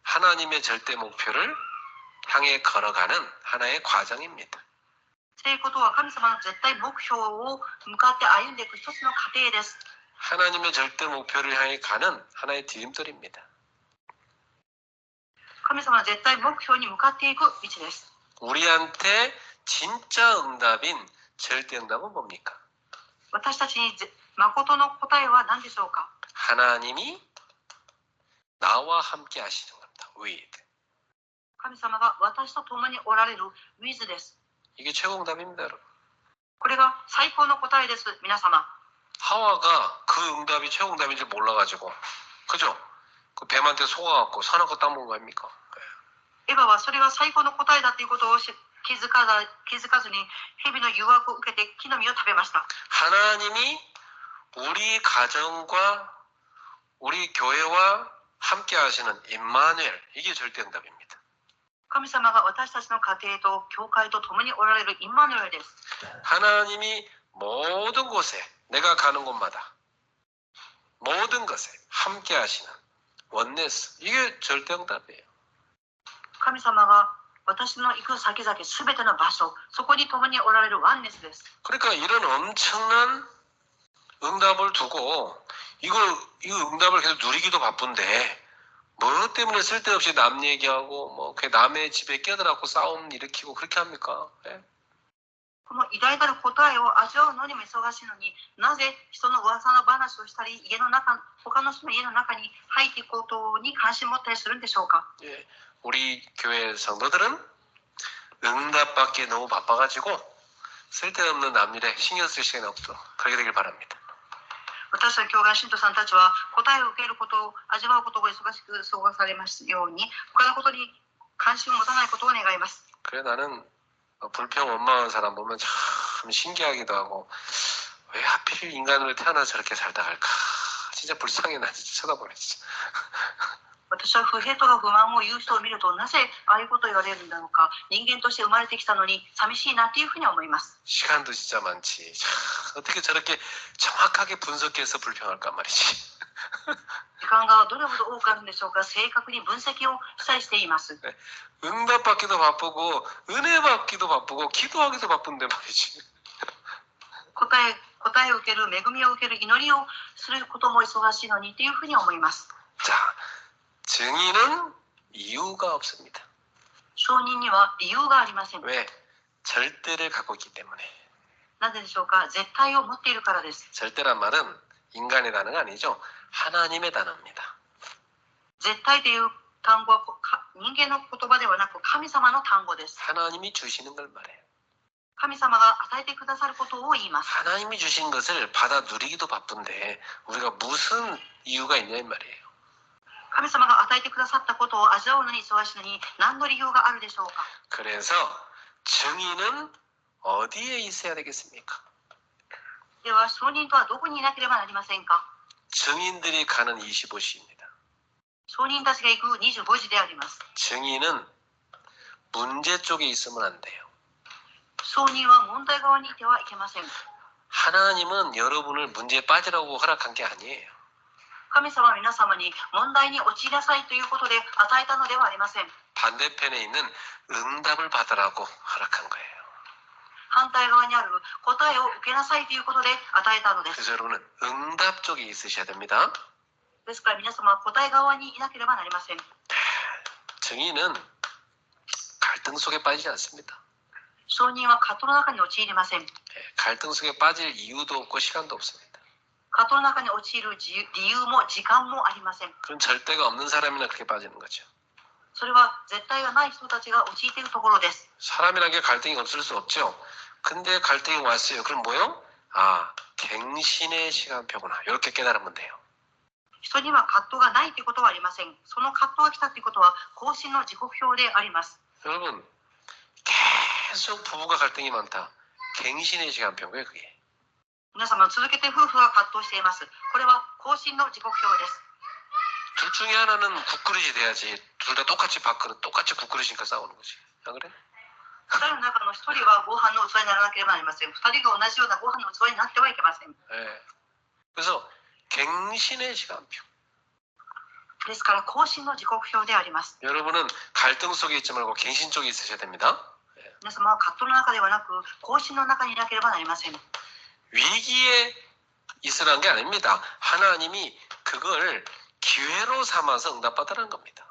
하나님의 절대 목표를 향해 걸어가는 하나의 과정입니다. 成功とは神様の絶対目標を向かって歩んでいく一つの過程です。 하나님의 절대 목표를 향해 가는 하나의 디딤돌입니다. 神様の絶対目標に向かっていく道です。 우리한테 진짜 응답인 절대 응답은 뭡니까? 私たちに誠の答えは何でしょうか。 하나님이 나와 함께 하시는 겁니다. with. 神様が私と共におられる with です。 이게 최고 응답입니다, 여러분. これが最高の答えです、皆様。 하와가 그 응답이 최고 응답인지 몰라가지고, 그죠? 그 뱀한테 속아갖고 산악거 따먹은 거 아닙니까? エヴァはそれが最高の答えだということを気づかずに蛇の誘惑を受けて木の実を食べました。 하나님이 우리 가정과 우리 교회와 함께 하시는 임마누엘, 이게 절대 응답입니다. 神様が私たちの家庭と教会と共におられるインマヌエルです。 하나님이 모든 곳에 내가 가는 곳마다 모든 것에 함께 하시는 원네스, 이게 절대 응답이에요. 神様が私の行く先々すべての場所、そこに共におられるワンネスです。 그러니까 이런 엄청난 응답을 두고 이거 응답을 계속 누리기도 바쁜데 뭐 때문에 쓸데없이 남 얘기하고 뭐 그 남의 집에 끼어들어갖고 싸움 일으키고 그렇게 합니까? 예? この偉大なる答えを味わうのにも忙しいのになぜ人の噂の話をしたり他の人の家の中に入っていくことに関心を持ったりするんでしょうか。 예. 우리 교회 성도들은 응답받기에 너무 바빠가지고 쓸데없는 남일에 신경 쓸 시간이 없도록 그렇게 되길 바랍니다. 私たち教会信徒さんたちは答えを受けることを味わうことが忙しく過ごされますように他のことに関心を持たないことを願います。 그래 나는 불평 원망하는 사람 보면 참 신기하기도 하고 왜 하필 인간으로 태어나서 저렇게 살다 갈까 진짜 불쌍해. 나 진짜 쳐다보네 진짜. 私は不平とか不満を言う人を見ると、なぜああいうことを言われるんだろうか。人間として生まれてきたのに寂しいなっていうふうに思います。 시간도 진짜 많지. 참, 어떻게 저렇게 정확하게 분석해서 불평할까 말이지. 時間がどれほど多くあるんでしょうか。正確に分析をしたりしています。 응답받기도 바쁘고 은혜 받기도 바쁘고 기도하기도 바쁜데 말이지. 答えを受ける、恵みを受ける、祈りをすることも忙しいのにというふうに思います。 자, 증인은 이유가 없습니다. 証人には理由がありません。 왜? 절대를 갖고 있기 때문에. なぜでしょうか。絶対を持っているからです。 절대란 말은 인간의 단어가 아니죠. 하나님의 단어입니다. 絶対という単語は人間の言葉ではなく神様の単語です。 하나님이 주시는 걸 말해요. 神様が与えてくださることを言います。 하나님이 주신 것을 받아 누리기도 바쁜데 우리가 무슨 이유가 있냐 이 말이에요. 神様が与えてくださったことを味わうのに忙しいのに何の理由があるでしょうか。 그래서 증인은 어디에 있어야 되겠습니까? では証人とはどこにいなければなりませんか。 증인들이 가는 25시입니다. 証人たちが行く25時であります。 증인은 문제 쪽에 있으면 안 돼요. 証人は問題側にいてはいけません。 하나님은 여러분을 문제에 빠지라고 허락한 게 아니에요. 神様は皆様に問題に陥りなさいということで与えたのではありません。 반대편에 있는 응답을 받으라고 허락한 거예요. 反対側にある答えを受けなさいということで与えたのです。 그래서 여러분은 응답 쪽에 있으셔야 됩니다. ですから皆様は答え側にいなければなりません。 증인은 갈등 속에 빠지지 않습니다. 証人は葛藤の中に陥りません。 갈등 속에 빠질 이유도 없고 시간도 없습니다. 葛藤の中に陥る理由も時間もありません。 그건 절대가 없는 사람이나 그렇게 빠지는 거죠. それは絶対がない人たちが陥っているところです。 사람이란 게 갈등이 없을 수 없죠. 근데 갈등이 왔어요. 그럼 뭐요? 아, 갱신의 시간표구나. 이렇게 깨달으면 돼요. 人には葛藤がないということはありません。その葛藤が来たということは更新の時刻表であります。 여러분, 계속 부부가 갈등이 많다. 갱신의 시간표고요, 그게. 皆様続けて夫婦が葛藤しています。これは更新の時刻表です。 둘 중에 하나는 국그릇이 돼야지. 둘 다 똑같이 밥그릇, 똑같이 국그릇이니까 싸우는 거지. 안 그래? 2人の中の1人はご飯の器にならなければなりません。2人が同じようなご飯の器になってはいけません。 네. 그래서 갱신의 시간표. ですから更新の時刻表であります。 여러분은 갈등 속에 있지 말고 갱신 쪽에 있으셔야 됩니다. 皆様は葛藤の中ではなく更新の中にいなければなりません。 위기에 있으라는 게 아닙니다. 하나님이 그걸 기회로 삼아서 응답받으라는 겁니다.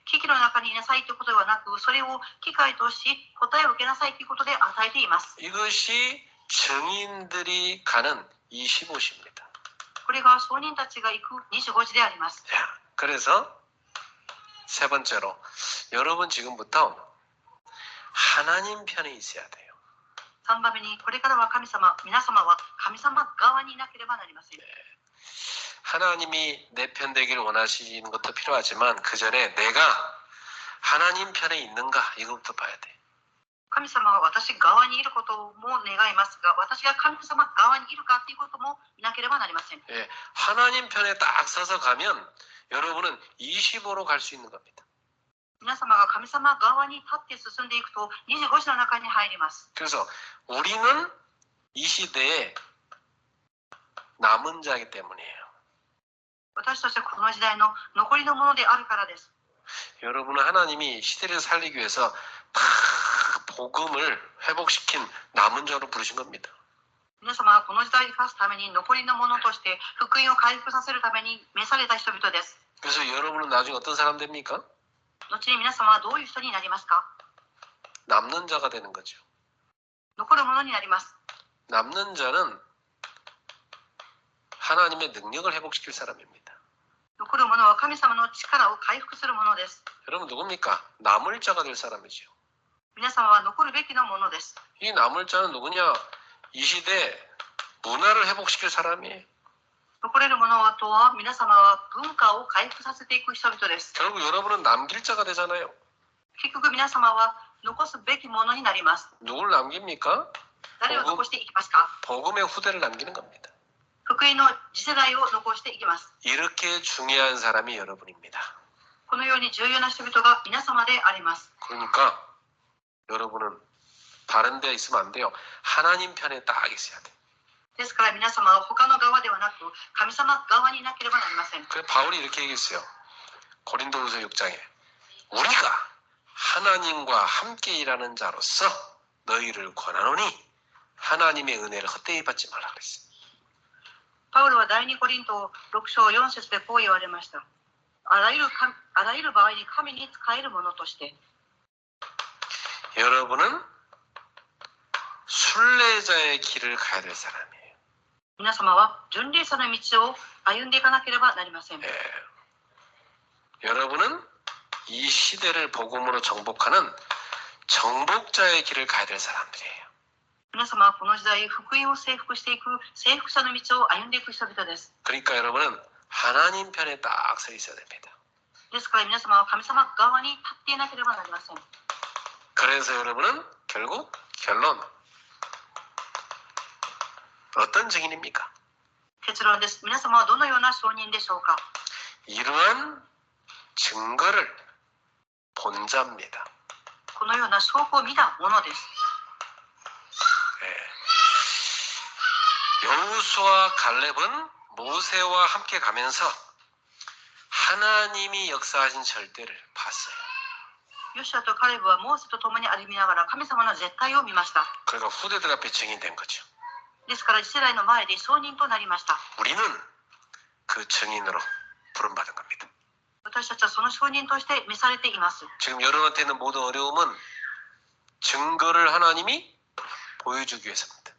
危機の中にいなさいということではなく、それを機会とし答えを受けなさいということで与えています。 이것이 증인들이 가는 25시입니다. これが証人たちが行く25時であります。 자, 그래서 세 번째로 여러분 지금부터 하나님 편에 있어야 돼요. 3番目に、これからは皆様は神様側にいなければなりません。 하나님이 내 편 되기를 원하시는 것도 필요하지만 그 전에 내가 하나님 편에 있는가 이것부터 봐야 돼. 神様は私側にいることも願いますが、私が神様側にいるかということもいなければなりません。 예, 하나님 편에 딱 서서 가면 여러분은 25로 갈 수 있는 겁니다. 皆様が神様側に立って進んでいくと25時の中に入ります。 그래서 우리는 이 시대에 남은 자이기 때문이에요. 私たちはこの時代の残りのものであるからです。 여러분은 하나님이 시대를 살리기 위해서 다 복음을 회복시킨 남은 자로 부르신 겁니다. 皆様はこの時代を生かすために残りのものとして福音を回復させるために召された人々です。 그래서 여러분은 나중에 어떤 사람 됩니까? 後に皆様はどういう人になりますか？ 남는 자가 되는 거죠. 残るものになります。 남는 자는 하나님의 능력을 회복시킬 사람입니다. 残るものは神様の力を回復するものです。 여러분 누굽니까? 남을 자가 될 사람이죠. 皆様は残るべきのものです。 이 남을 자는 누구냐? 이 시대 문화를 회복시킬 사람이에요. 残れるものとは皆様は文化を回復させていく人々です。 결국 여러분은 남길 자가 되잖아요. 結局皆様は残すべきものになります。 누굴 남깁니까? 誰を残していきますか？ 복음의 후대를 남기는 겁니다. 福音の次世代を残していきます。 이렇게 중요한 사람이 여러분입니다. このように重要な人々が皆様であります。 그러니까 여러분은 다른 데 있으면 안 돼요. 하나님 편에 딱 있어야 돼. ですから皆様は他の側ではなく神様側にいなければなりません。 그래서 바울이 이렇게 얘기했어요. 고린도후서 6장에 우리가 하나님과 함께 일하는 자로서 너희를 권하노니 하나님의 은혜를 헛되이 받지 말라 그랬어요. パウロは第二コリント6章4節でこう言われました。あらゆる場合に神に仕える者として 여러분은 순례자의 길을 가야 될 사람이에요. 皆様は巡礼者の道を歩んでいかなければなりません。 여러분은 이 시대를 복음으로 정복하는 정복자의 길을 가야 될 사람들이에요. 皆様はこの時代福音を征服していく征服者の道を歩んでいく人々です。 그러니까 여러분은 하나님 편에 딱 서 있어야 됩니다. ですから皆様は神様側に立っていなければなりません。 그래서 여러분은 결국 결론 어떤 증인입니까? 結論です。皆様はどのような証人でしょうか。 이러한 증거를 본 자입니다. このような証拠を見たものです。 여호수아와 갈렙은 모세와 함께 가면서 하나님이 역사하신 절대를 봤어요. ヨシュアとカレブはモーセと共に歩みながら神様の絶対を見ました。 그러니까 후대들 앞에 증인된 거죠. ですから次世代の前で証人となりました。 우리는 그 증인으로 부름받은 겁니다. 私たちはその証人として召されています。 지금 여러분한테 있는 모든 어려움은 증거를 하나님이 보여주기 위해서입니다.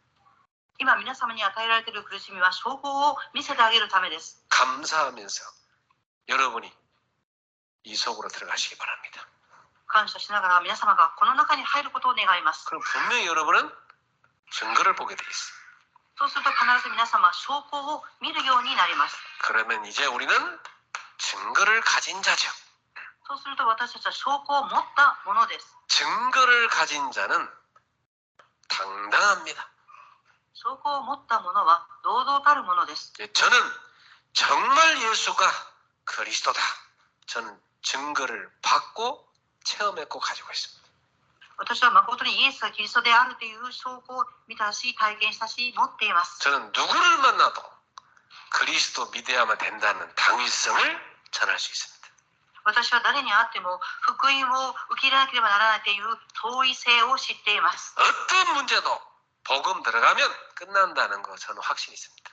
今皆様に与えられている苦しみは証拠を見せてあげるためです。 감사하면서 여러분이 이 속으로 들어가시기 바랍니다. 感謝しながら皆様がこの中に入ることを願います。 그럼 분명히 여러분은 증거를 보게 돼 있어요. そうすると必ず皆様証拠を見るようになります。 그러면 이제 우리는 증거를 가진 자죠. そうすると私たちは証拠を持ったものです。 증거를 가진 자는 당당합니다. 証拠を持ったものは堂々たるものです。 저는 정말 예수가 그리스도다. 저는 증거를 받고 체험했고 가지고 있습니다. 私は誠にイエスがキリストであるという証拠を見たし体験したし持っています。 저는 누구를 만나도 그리스도 믿어야만 된다는 당위성을 전할 수 있습니다. 私は誰に会っても福音を受け入れなければならないという遠い性を知っています。 어떤 문제도 복음 들어가면 끝난다는 거 저는 확신이 있습니다.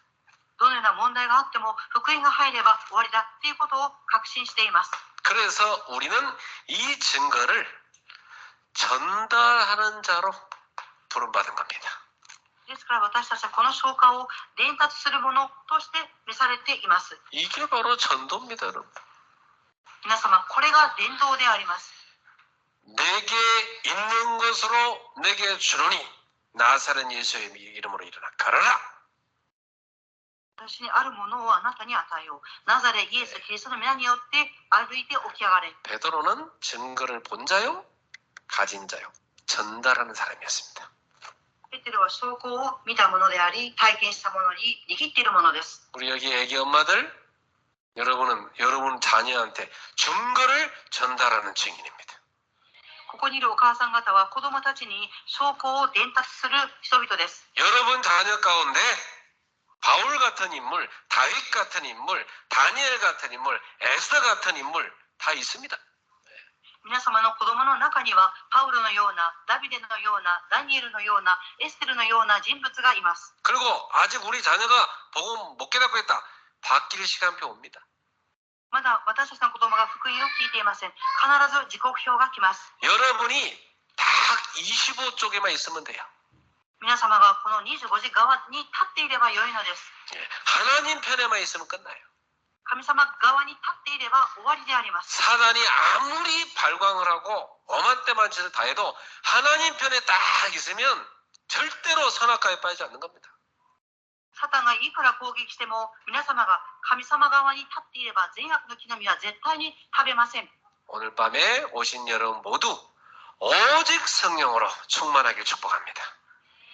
どのような問題があっても福音が入れば終わりだということを確信しています。 그래서 우리는 이 증거를 전달하는 자로 부름받은 겁니다. ですから私たちはこの証拠を伝達するものとして召されています。 이게 바로 전도입니다, 여러분. 皆様これが伝道であります。 내게 있는 것으로 내게 주노니 나사렛 예수의 이름으로 일어나 걸어라. 私にあるものをあなたに与えよう。ナザレイエス・キリストの皆によって歩いて起き上がれ。 베드로는 증거를 본 자요, 가진 자요, 전달하는 사람이었습니다. ペテロは証拠を見たものであり、体験したものに握っているものです。 우리 여기 애기 엄마들, 여러분은 여러분 자녀한테 증거를 전달하는 증인입니다. ここにいるお母さん方は子供たちに証拠を伝達する人々です。 여러분 자녀 가운데 바울 같은 인물, 다윗 같은 인물, 다니엘 같은 인물, 에스더 같은 인물 다 있습니다. 皆様の子供の中にはパウロのような、ダビデのような、ダニエルのような、エステルのような人物がいます。 그리고 아직 우리 자녀가 복음 못 깨닫고 있다. 바뀔 시간표 옵니다. まだ私たちの子供が福音を聞いていません。必ず時刻表が来ます。 여러분이 딱 25쪽에만 있으면 돼요. 皆様がこの25時側に立っていればよいのです。 하나님 편에만 있으면 끝나요. 神様側に立っていれば終わりであります。 사단이 아무리 발광을 하고 엄한 때만 짓을 다 해도 하나님 편에 딱 있으면 절대로 선악과에 빠지지 않는 겁니다. サタンがいくら攻撃しても皆様が神様側に立っていれば善悪の木の実は絶対に食べません。 오늘 밤에 오신 여러분 모두 오직 성령으로 충만하길 축복합니다.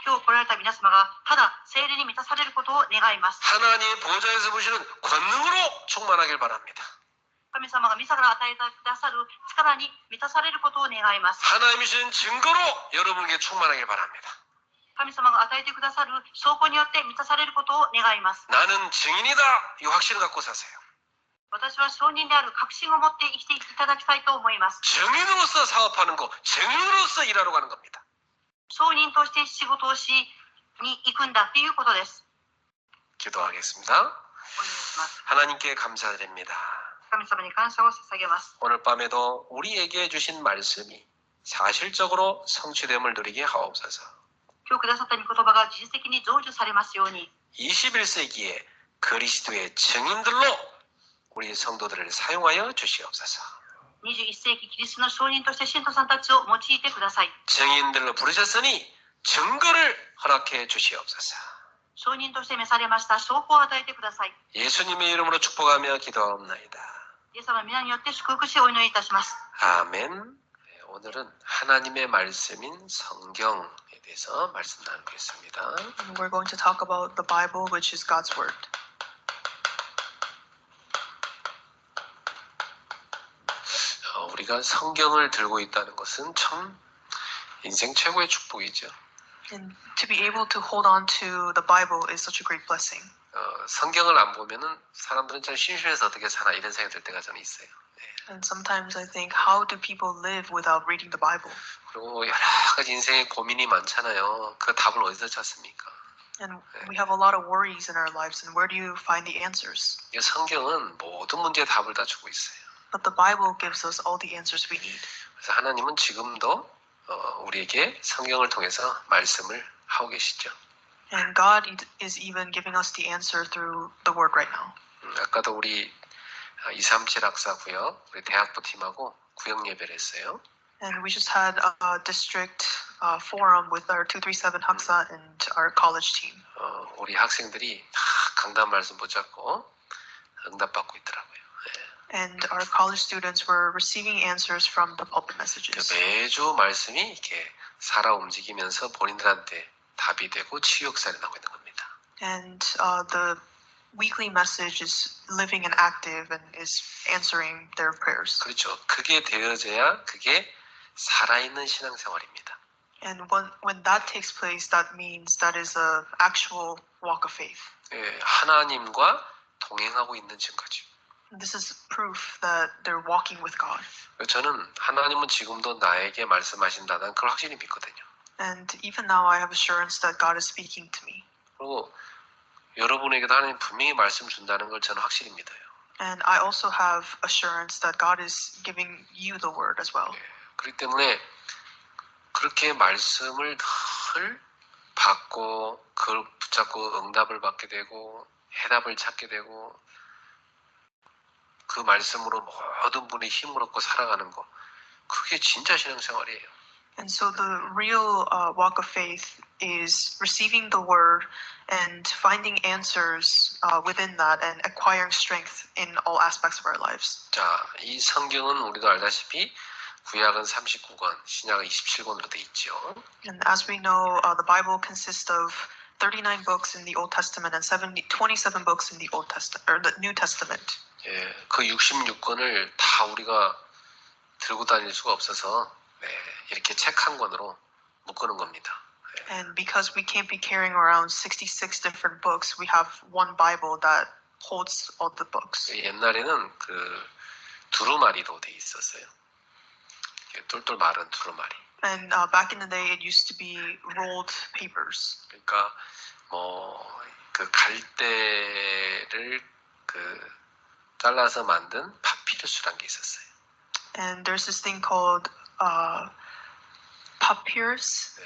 今日来られた皆様がただ聖霊に満たされることを願います。 하나님의 보좌에서 보시는 권능으로 충만하길 바랍니다. 神様が御座から与えてくださる力に満たされることを願います。 하나님이 주신 증거로 여러분에게 충만하길 바랍니다. 神様が与えてくださる証拠によって満たされることを願います。 나는 증인이다. 이 확신을 갖고 사세요. 私は証人である確信を持って生きていただきたいと思います。 증인으로서 사업하는 거, 증인으로서 일하러 가는 겁니다. 証人として仕事をしに行くんだっていうことです。 기도하겠습니다. お願いします。 하나님께 감사드립니다. 神様に感謝を捧げます。 오늘 밤에도 우리에게 주신 말씀이 사실적으로 성취됨을 누리게 하옵소서. 今日くださった御言葉が事実的に成就されますように。 21세기에 그리스도의 증인들로 우리 성도들을 사용하여 주시옵소서. 21世紀キリストの証人として信徒さんたちを用いてください。 증인들로 부르셨으니 증거를 허락해 주시옵소서. 証人として召されました証拠を与えてください。 예수님의 이름으로 축복하며 기도하옵나이다. イエス様の皆によって祝福しお祈りいたします。 아멘. 오늘은 하나님의 말씀인 성경에 대해서 말씀 나누겠습니다. We're going to talk about the Bible, which is God's Word. 우리가 성경을 들고 있다는 것은 참 인생 최고의 축복이죠. And to be able to hold on to the Bible is such a great blessing. 성경을 안 보면은 사람들은 참 심심해서 어떻게 사나 이런 생각이 들 때가 저는 있어요. And sometimes I think, how do people live without reading the Bible? 그리고 여러 가지 인생에 고민이 많잖아요. 그 답을 어디서 찾습니까? And we have a lot of worries in our lives, and where do you find the answers? 이 성경은 모든 문제에 답을 다 주고 있어요. But the Bible gives us all the answers we need. 그래서 하나님은 지금도 우리에게 성경을 통해서 말씀을 하고 계시죠. And God is even giving us the answer through the Word right now. 아까도 우리 237 학사 구역 우리 대학부 팀하고 구역 예배를 했어요. And we just had a district forum with our 237 Haksa and our college team. 우리 학생들이 다 강단 말씀 붙잡고 응답받고 있더라고요. And our college students were receiving answers from the pulpit messages. 매주 말씀이 이렇게 살아 움직이면서 본인들한테 답이 되고 치유 역사를 나고 있는 겁니다. And the weekly message is living and active and is answering their prayers. 그렇죠. 그게 되어져야 그게 살아있는 신앙생활입니다. And when that takes place, that means that is an actual walk of faith. 하나님과 동행하고 있는 증거죠. This is proof that they're walking with God. 저는 하나님은 지금도 나에게 말씀하신다는 그걸 확실히 믿거든요. And even now I have assurance that God is speaking to me. 그리고 여러분에게도 하나님 분명히 말씀 준다는 걸 저는 확실히 믿어요. And I also have assurance that God is giving you the word as well. 그렇기 때문에 그렇게 말씀을 늘 받고 그걸 붙잡고 응답을 받게 되고 해답을 찾게 되고 그 말씀으로 모든 분이 힘을 얻고 살아가는 거 그게 진짜 신앙생활이에요. And so the real walk of faith is receiving the word and finding answers within that and acquiring strength in all aspects of our lives. 자, 이 성경은 우리도 알다시피 구약은 39권, 신약은 27권으로 돼 있죠. And as we know, the Bible consists of 39 books in the Old Testament and 27 books in the Old Testament or the New Testament. 예, 그 66권을 다 우리가 들고 다닐 수가 없어서 이렇게 책 한 권으로 묶는 겁니다. And because we can't be carrying around 66 different books, we have one Bible that holds all the books. 옛날에는 그 두루마리로 돼 있었어요. 똘똘 마른 두루마리. And back in the day, it used to be rolled papers. 그러니까 뭐 그 갈대를 그 잘라서 만든 파피루스란 게 있었어요. And there's this thing called papyrus. 네.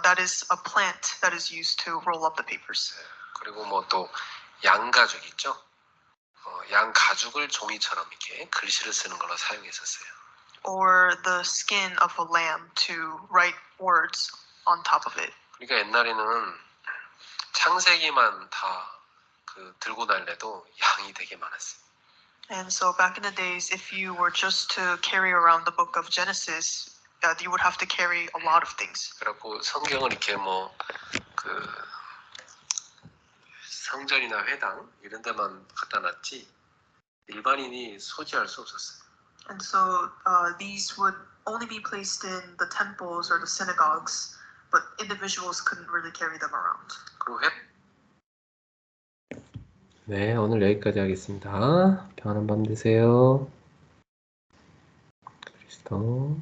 That is a plant that is used to roll up the papers. 그리고 뭐 또 양가죽 있죠? 양가죽을 종이처럼 이렇게 글씨를 쓰는 걸로 사용했었어요. Or the skin of a lamb to write words on top of it. 그러니까 옛날에는 창세기만 다 그 들고 다니래도 양이 되게 많았어요. And so back in the days, if you were just to carry around the book of Genesis, you would have to carry a lot of things. 그래갖고 성경을 이렇게 뭐 그 성전이나 회당 이런 데만 갖다 놨지 일반인이 소지할 수 없었어요. And so these would only be placed in the temples or the synagogues, but individuals couldn't really carry them around. 그리고 네, 오늘 여기까지 하겠습니다. 평안한 밤 되세요. 그리스도.